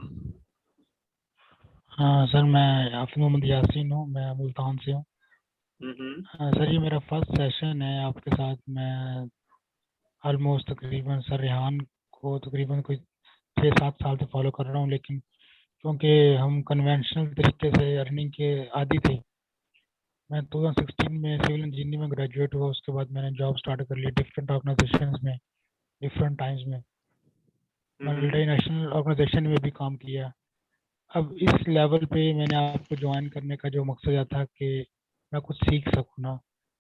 हाँ सर, मैं हाफिज मोहम्मद यासीन हूँ, मैं मुल्तान से हूँ। सर ये मेरा फर्स्ट सेशन है आपके साथ। मैं ऑलमोस्ट तकरीबन सर रेहान को तकरीबन कोई 6-7 साल से फॉलो कर रहा हूँ, लेकिन क्योंकि हम कन्वेंशनल तरीके से अर्निंग के आदी थे, मैं 2016 में सिविल इंजीनियरिंग में ग्रेजुएट हुआ। उसके बाद मैंने जॉब स्टार्ट कर ली डिफरेंट ऑर्गेनाइजेशंस में, डिफरेंट टाइम्स में, मल्टीनेशनल ऑर्गेनाइजेशन में भी काम किया। अब इस लेवल पे मैंने आपको ज्वाइन करने का जो मकसद यह था कि मैं कुछ सीख सकूँ ना।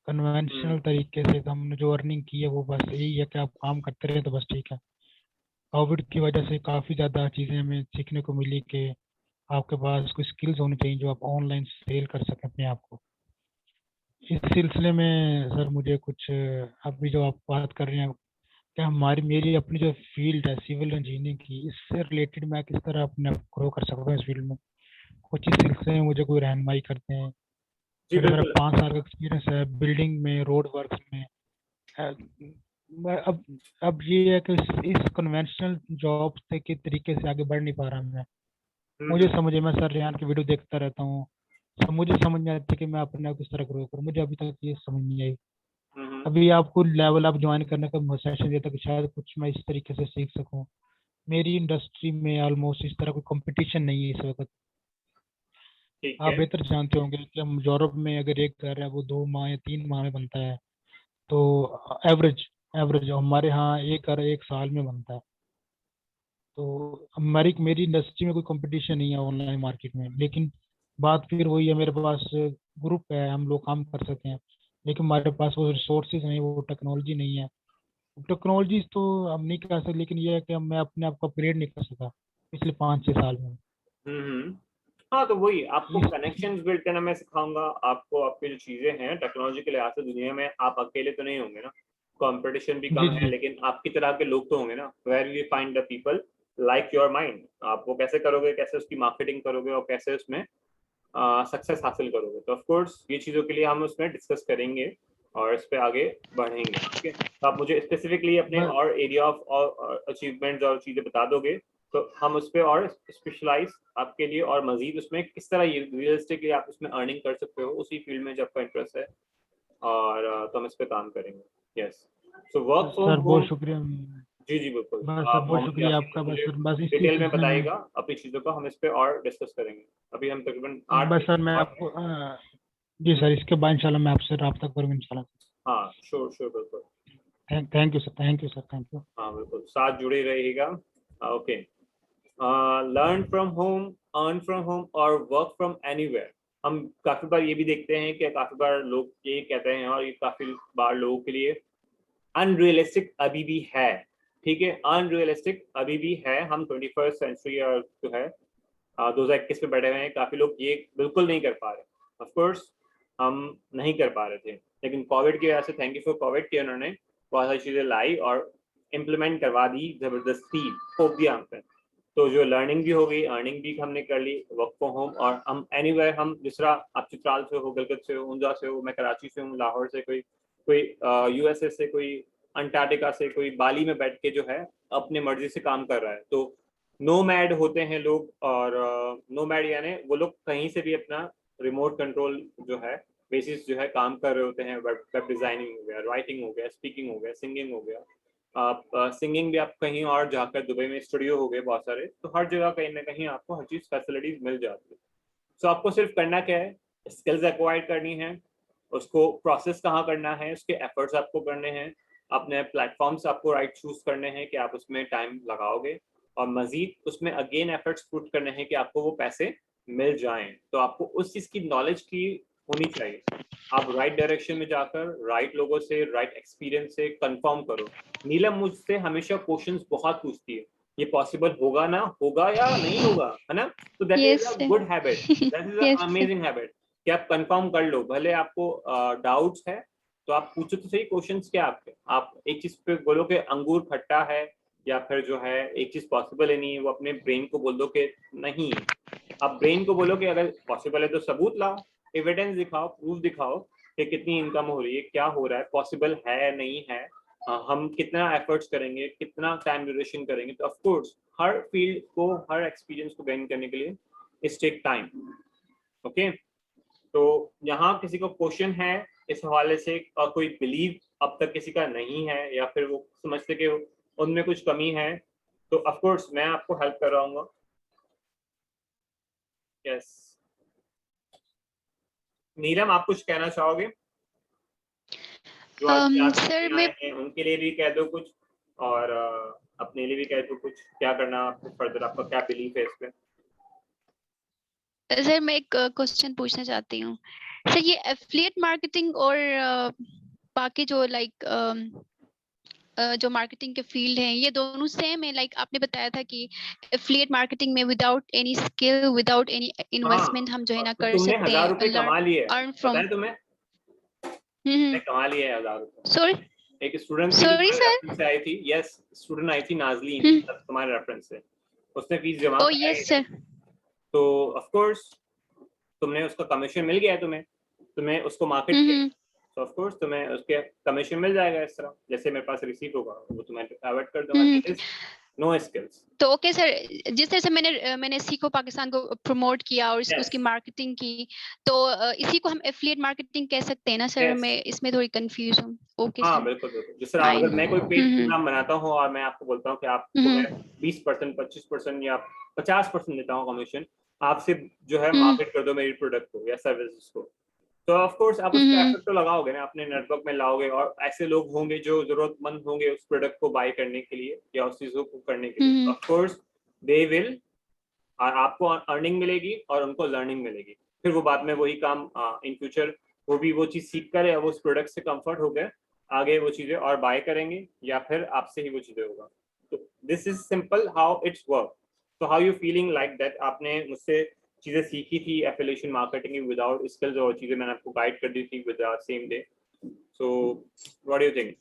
कन्वेंशनल तरीके से हमने जो अर्निंग की है वो बस यही है कि आप काम करते रहे तो बस ठीक है। कोविड की वजह से काफ़ी ज़्यादा चीज़ें हमें सीखने को मिली कि आपके पास कुछ स्किल्स होनी चाहिए जो आप ऑनलाइन सेल कर सकें अपने आप को। इस सिलसिले में सर मुझे कुछ अभी जो आप बात कर रहे हैं क्या मेरी अपनी जो फील्ड है सिविल इंजीनियरिंग की, इससे रिलेटेड मैं किस तरह अपने आप ग्रो कर सकता हूँ इस फील्ड में, कुछ इस सिलसिले में मुझे कोई रहनुमाई करते हैं। मेरा 5 साल का एक्सपीरियंस है बिल्डिंग में, रोड वर्क में, अब ये है कि इस कन्वेंशनल जॉब के तरीके से आगे बढ़ नहीं पा रहा मैं। मुझे समझे, मैं सर रेहान की वीडियो देखता रहता हूँ, मुझे समझ नहीं आती कि मैं अपने आप किस तरह ग्रो करूँ। मुझे अभी तक ये समझ नहीं आई। अभी आपको लेवल अप ज्वाइन करने का सेशन दिया था कि शायद कुछ मैं इस तरीके से सीख सकूं। मेरी इंडस्ट्री में ऑलमोस्ट इस तरह कोई कंपटीशन नहीं है इस वक्त। आप बेहतर जानते होंगे कि हम यूरोप में अगर एक घर है वो 2 माह या 3 माह में बनता है, तो एवरेज हमारे यहाँ एक घर 1 साल में बनता है। तो मेरी इंडस्ट्री में कोई कंपटीशन नहीं है ऑनलाइन मार्केट में। लेकिन बात फिर वही है, मेरे पास ग्रुप है, हम लोग काम कर सकते हैं, लेकिन हमारे पास वो रिसोर्सेज नहीं, वो टेक्नोलॉजी नहीं है। टेक्नोलॉजी तो हम नहीं कर सकते, लेकिन ये है कि मैं अपने आप को अपग्रेड नहीं कर सका पिछले 5-6 साल में। हाँ, तो वही आपको कनेक्शंस बिल्ड करना मैं सिखाऊंगा आपको। आपकी जो चीजें हैं टेक्नोलॉजी के लिहाज से दुनिया में, आप अकेले तो नहीं होंगे ना, कंपटीशन भी कम है, लेकिन आपकी तरह के लोग तो होंगे ना। Where you find the people like your mind, आप वो कैसे करोगे, कैसे उसकी मार्केटिंग करोगे और कैसे उसमें सक्सेस हासिल करोगे। तो ऑफ कोर्स ये चीज़ों के लिए हम उसमें डिस्कस करेंगे और इस पे आगे बढ़ेंगे। ठीक है, तो आप मुझे स्पेसिफिकली अपने और एरिया ऑफ अचीवमेंट्स और चीज़ें बता दोगे तो हम उस पर और स्पेशलाइज आपके लिए और मजीद उसमें किस तरह रियलिस्टिकली आप उसमें अर्निंग कर सकते हो उसी फील्ड में जब आपका इंटरेस्ट है, और तो हम इस पे काम करेंगे। Yes, so work from home. बहुत शुक्रिया। जी जी बिल्कुल, बस सर बहुत शुक्रिया आपका। बस इस डिटेल में बताइएगा अपनी चीज़ों को, हम इस पे और डिस्कस करेंगे। अभी हम तकरीबन 8 बस सर मैं आपको जी सर, इसके बाद इंशाल्लाह मैं आपसे रब्ता करूँगा इंशाल्लाह। हाँ श्योर बिल्कुल। Thank you sir, thank you. हाँ बिल्कुल, साथ जुड़े रहिएगा। Okay, learn from home, earn from home और वर्क फ्रॉम एनीवेयर। हम काफ़ी बार ये भी देखते हैं कि काफ़ी बार लोग ये कहते हैं, और ये काफ़ी बार लोगों के लिए अनरियलिस्टिक अभी भी है। ठीक है, अनरियलिस्टिक अभी भी है। हम 21st सेंचुरी और जो है 2021 में बैठे हुए हैं, काफ़ी लोग ये बिल्कुल नहीं कर पा रहे। ऑफ कोर्स हम नहीं कर पा रहे थे, लेकिन कोविड की वजह से, थैंक यू फॉर कोविड, कि उन्होंने बहुत सारी चीज़ें लाई और इम्प्लीमेंट करवा दी, ज़बरदस्ती ठोक दिया हम पे। तो जो लर्निंग भी हो गई, अर्निंग भी हमने कर ली, वर्क फ्रॉम होम, और हम एनीवेयर, हम जिस तरह आप चित्राल से हो, गलगत से हो, ऊंजा से हो, मैं कराची से हूँ, लाहौर से, कोई यूएसए से, कोई अंटार्कटिका से, कोई बाली में बैठ के जो है अपने मर्जी से काम कर रहा है। तो नोमैड होते हैं लोग, और नोमैड यानी वो लोग कहीं से भी अपना रिमोट कंट्रोल जो है बेसिस जो है काम कर रहे होते हैं। वेब डिजाइनिंग हो गया, राइटिंग हो गया, स्पीकिंग हो गया, सिंगिंग हो गया। आप सिंगिंग भी आप कहीं और जाकर, दुबई में स्टूडियो हो गए बहुत सारे, तो हर जगह कहीं ना कहीं आपको हर चीज़ फैसिलिटीज मिल जाती है। सो आपको सिर्फ करना क्या है, स्किल्स एक्वायर करनी है, उसको प्रोसेस कहाँ करना है, उसके एफर्ट्स आपको करने हैं, अपने प्लेटफॉर्म्स आपको राइट चूज करने हैं कि आप उसमें टाइम लगाओगे, और मजीद उसमें अगेन एफर्ट्स पुट करने हैं कि आपको वो पैसे मिल जाएं। तो आपको उस चीज़ की नॉलेज की होनी चाहिए। आप राइट डायरेक्शन में जाकर राइट लोगों से, राइट एक्सपीरियंस से कंफर्म करो। नीलम मुझसे हमेशा क्वेश्चंस बहुत पूछती है, ये पॉसिबल होगा ना, होगा या नहीं होगा, है ना। तो that is a good habit, that is a amazing habit कि आप कंफर्म कर लो। भले आपको डाउट्स है तो आप पूछो तो सही क्वेश्चंस क्या आपके। आप एक चीज पे बोलो कि अंगूर खट्टा है, या फिर जो है एक चीज पॉसिबल है नहीं है, वो अपने ब्रेन को बोल दो कि नहीं। आप ब्रेन को बोलो कि अगर पॉसिबल है तो सबूत लाओ, एविडेंस दिखाओ, प्रूफ दिखाओ कि कितनी इनकम हो रही है, क्या हो रहा है, पॉसिबल है नहीं है, हम कितना एफर्ट्स करेंगे, कितना टाइम ड्यूरेशन करेंगे। तो ऑफ कोर्स हर फील्ड को, हर एक्सपीरियंस को गेन करने के लिए इट्स टेक टाइम। ओके, तो यहाँ किसी को क्वेश्चन है इस हवाले से, और कोई बिलीव अब तक किसी का नहीं है, या फिर वो समझते कि उनमें कुछ कमी है, तो ऑफ कोर्स मैं आपको हेल्प कर रहा हूँ। यस, नीलम आप कुछ कहना चाहोगे? जो सर मैं उनके लिए भी कह दो कुछ, और अपने लिए भी कह दो कुछ, क्या करना आपको फर्दर, आपका क्या बिलीफ है इस पे? सर मैं एक क्वेश्चन पूछना चाहती हूँ सर। ये एफिलिएट मार्केटिंग और बाकी जो जो मार्केटिंग के फील्ड हैं, ये दोनों सेम है? लाइक आपने बताया था कि एफिलिएट मार्केटिंग में without any skill, without any investment हम जो है ना कर तुमने सकते 1000 हैं, रुपए कमा लिए, अर्न फ्रॉम। पता है तुम्हें? कमा लिए 1000 रुपए। सॉरी, एक स्टूडेंट की रेफरेंस से आई थी। यस, स्टूडेंट आई थी नाजलीन, तुम्हारे रेफरेंस से, उसने फीस जमा ओह यस सर। तो ऑफ कोर्स तुमने उसका कमीशन मिल गया, तुम्हें उसको मार्केट किया, तो ऑफ कोर्स तुम्हें उसके कमीशन मिल जाएगा इस तरह, जैसे मेरे पास रिसीट होगा वो तुम्हें ऐड कर दूंगा। No skills. तो ओके सर, जिस तरह से मैंने सीखो पाकिस्तान को प्रमोट किया और Yes. उसकी मार्केटिंग की, तो इसी को हम एफिलिएट मार्केटिंग कह सकते हैं ना सर? Yes. मैं इसमें थोड़ी कंफ्यूज हूँ। ओके हाँ सर, बिल्कुल बिल्कुल। जिस तरह अगर मैं कोई पेड प्रोग्राम बनाता हूँ और मैं आपको बोलता हूँ कि आपको मैं 20%, 25% या 50% देता हूँ कमीशन, आपसे जो है मार्केट कर दो मेरी प्रोडक्ट को या सर्विसेज को, तो ऑफ कोर्स आप उस पर एफर्ट तो लगाओगे ना, अपने नेटवर्क में लाओगे और ऐसे लोग होंगे जो जरूरतमंद होंगे उस प्रोडक्ट को बाय करने के लिए या उस चीजों को करने के लिए, ऑफ कोर्स दे विल, और आपको अर्निंग मिलेगी और उनको लर्निंग मिलेगी। फिर वो बाद में वही काम इन फ्यूचर वो भी वो चीज सीख कर या वो उस प्रोडक्ट से कंफर्ट हो गए आगे वो चीजें और बाय करेंगे या फिर आपसे ही वो चीजें होगा। तो this is simple how it's work. तो how you feeling like that? आपने मुझसे चीजें सीखी थी एफिलिएशन मार्केटिंग विदाउट स्किल्स, और चीजें मैंने आपको गाइड कर दी थी with same day. So what do you think?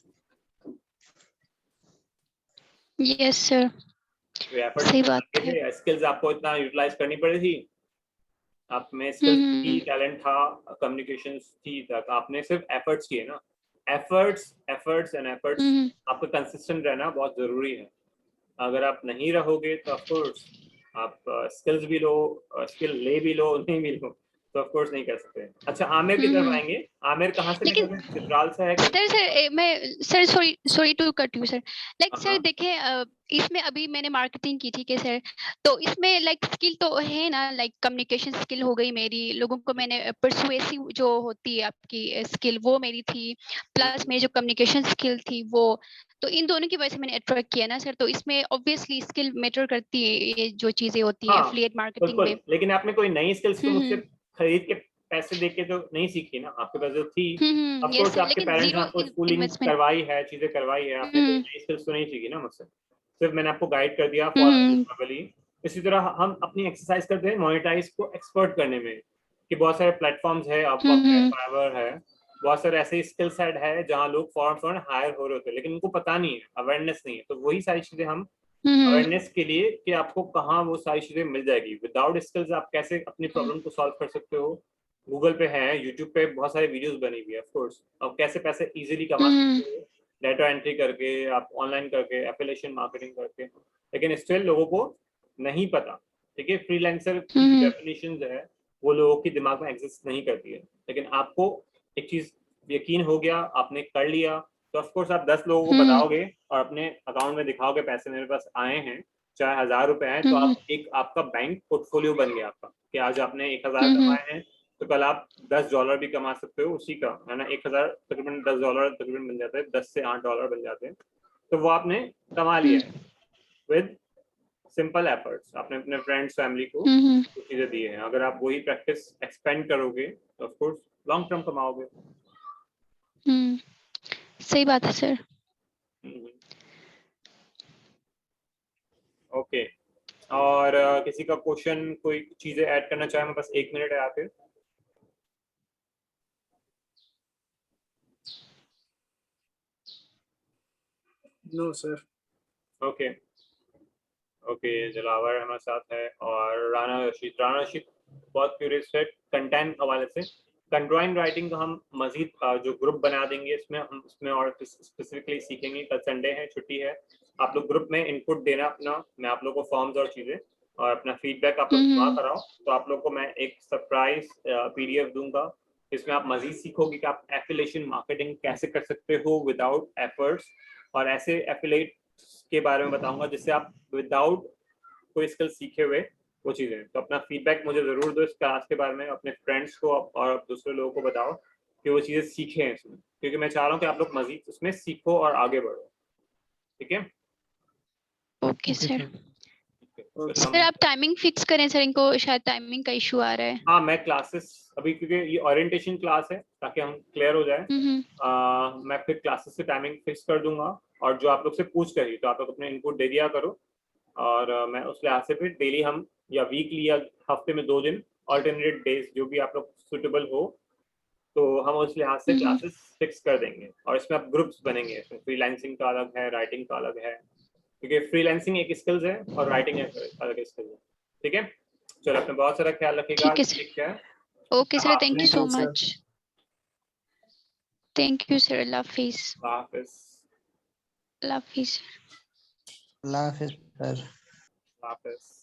Yes sir, सही बात है। स्किल्स आपको इतना यूटिलाइज करनी पड़ी थी, आप में स्किल्स थी, टैलेंट था, कम्युनिकेशंस थी, तक आपने सिर्फ एफर्ट्स किए ना। एफर्ट्स एंड एफर्ट्स आपका कंसिस्टेंट रहना बहुत जरूरी है। अगर आप नहीं रहोगे तो ऑफ कोर्स आप स्किल्स भी लो, स्किल ले भी लो, नहीं भी लो, तो ऑफ कोर्स नहीं कर सकते। अच्छा, आमिर की तरफ आएंगे। आमिर कहाँ से लेकिन निकले? चित्राल से है? Sir sorry to cut you sir, like sir देखिए, इसमें अभी मैंने मार्केटिंग की, ठीक है सर, तो इसमें लाइक स्किल तो है ना, लाइक कम्युनिकेशन स्किल हो गई मेरी, लोगों को मैंने परसुएसिव जो होती है आपकी स्किल वो मेरी थी, प्लस मेरी जो कम्युनिकेशन स्किल थी वो, तो इन दोनों की वजह से मैंने अट्रैक्ट किया ना सर। तो इसमें ऑब्वियसली स्किल मैटर करती है, ये जो चीजें होती है एफिलिएट मार्केटिंग में। लेकिन आपने कोई नई स्किल्स तो मुझसे खरीद के पैसे दे के तो नहीं सीखी ना, आपके पास जो थी ऑफ कोर्स आपके पेरेंट्स ने आपको स्कूलिंग करवाई है, चीजें करवाई है, आपने कोई नई स्किल्स तो नहीं सीखी ना मुझसे, सिर्फ मैंने आपको गाइड कर दिया फॉर्मली। इसी तरह हम अपनी एक्सरसाइज करते हैं मोनेटाइज को एक्सपर्ट करने में, कि बहुत सारे प्लेटफॉर्म्स है, फाइवर है, बहुत सारे ऐसे स्किल सेट है जहाँ लोग फॉरन हायर हो रहे होते हैं लेकिन उनको पता नहीं है, अवेयरनेस नहीं है। तो वही सारी चीजें हम अवेयरनेस के लिए कि आपको कहाँ वो सारी चीजें मिल जाएगी। विदाउट स्किल्स आप कैसे अपनी प्रॉब्लम को सॉल्व कर सकते हो? गूगल पे है, यूट्यूब पे बहुत सारे वीडियोस बनी हुई है ऑफ कोर्स। आप कैसे पैसे इजीली कमा सकते हो डाटा एंट्री करके, आप ऑनलाइन करके, एफिलिएशन मार्केटिंग करके, लेकिन स्टिल लोगों को नहीं पता। ठीक है, फ्रीलांसर की डेफिनेशंस है वो लोगों के दिमाग में एग्जिस्ट नहीं करती है, लेकिन आपको एक चीज यकीन हो गया, आपने कर लिया, तो ऑफ कोर्स आप 10 लोगों को बताओगे और अपने अकाउंट में दिखाओगे पैसे मेरे पास आए हैं, चाहे 1000 रुपए आए, तो आप एक आपका बैंक पोर्टफोलियो बन गया आपका, कि आज आपने 1000 कमाए हैं तो कल आप $10 भी कमा सकते हो उसी का, है ना। 1000 तकरीबन $10 तकरीबन बन जाते हैं, 10 से $8 बन जाते हैं, तो वो आपने कमा लिया है विद सिंपल एफर्ट्स। आपने अपने फ्रेंड्स फैमिली को चीजें दी है। अगर आप वही प्रैक्टिस एक्सपेंड करोगे तो ऑफ कोर्स लॉन्ग टर्म कमाओगे। सही बात है सर। ओके, और किसी का क्वेश्चन, कोई चीजें ऐड करना चाहे? मैं बस 1 मिनट है आके। No sir. ओके ओके, जलावर हमारे साथ है और राना रशीद। राना रशीद बहुत क्यूरियस है कंटेंट हवाले से। कंट्राइन राइटिंग का हम मजीद जो ग्रुप बना देंगे, इसमें हम इसमें और स्पेसिफिकली सीखेंगे। कल संडे है, छुट्टी है, आप लोग ग्रुप में इनपुट देना अपना, मैं आप लोग को फॉर्म्स और चीजें और अपना फीडबैक आप लोग जमा कराओ, तो आप लोग को मैं एक सरप्राइज PDF दूंगा। इसमें आप मजीद सीखोगे कि आप एफिलिएशन मार्केटिंग कैसे कर सकते हो विदाउट एफर्ट्स, और ऐसे एफिलिएट के बारे में बताऊंगा जिससे आप विदाउट कोई स्किल सीखे हुए वो चीजें। तो अपना फीडबैक मुझे जरूर दो इस क्लास के बारे में, अपने फ्रेंड्स को और दूसरे लोगों को बताओ कि वो चीजें सीखे हैं इसमें, क्योंकि मैं चाह रहा हूँ कि आप लोग मजीद उसमें सीखो और आगे बढ़ो। ठीक है? Okay sir. सर आप टाइमिंग फिक्स करें सर, इनको शायद टाइमिंग का इशू आ रहा है। हाँ, मैं क्लासेस अभी, क्योंकि ये ओरिएंटेशन क्लास है ताकि हम क्लियर हो जाए, मैं फिर क्लासेस से टाइमिंग फिक्स कर दूंगा, और जो आप लोग से पूछ करी तो आप लोग अपने इनपुट दे दिया करो, और मैं उस लिहाज से फिर डेली हम या वीकली या हफ्ते में 2 दिन ऑल्टरनेट डेज जो भी आप लोग सुटेबल हो, तो हम उस लिहाज से क्लासेस फिक्स कर देंगे। और इसमें आप ग्रुप्स बनेंगे, इसमें फ्रीलांसिंग का अलग है, राइटिंग का अलग है, क्योंकि फ्रीलांसिंग एक स्किल्स है और राइटिंग एक अलग स्किल्स है। ठीक है, चलो अपने बहुत सारा ख्याल रखिएगा। ठीक है। Okay sir, thank you so much. Thank you sir, Allah Hafiz. Allah Hafiz. Allah Hafiz. Allah Hafiz sir. Allah Hafiz.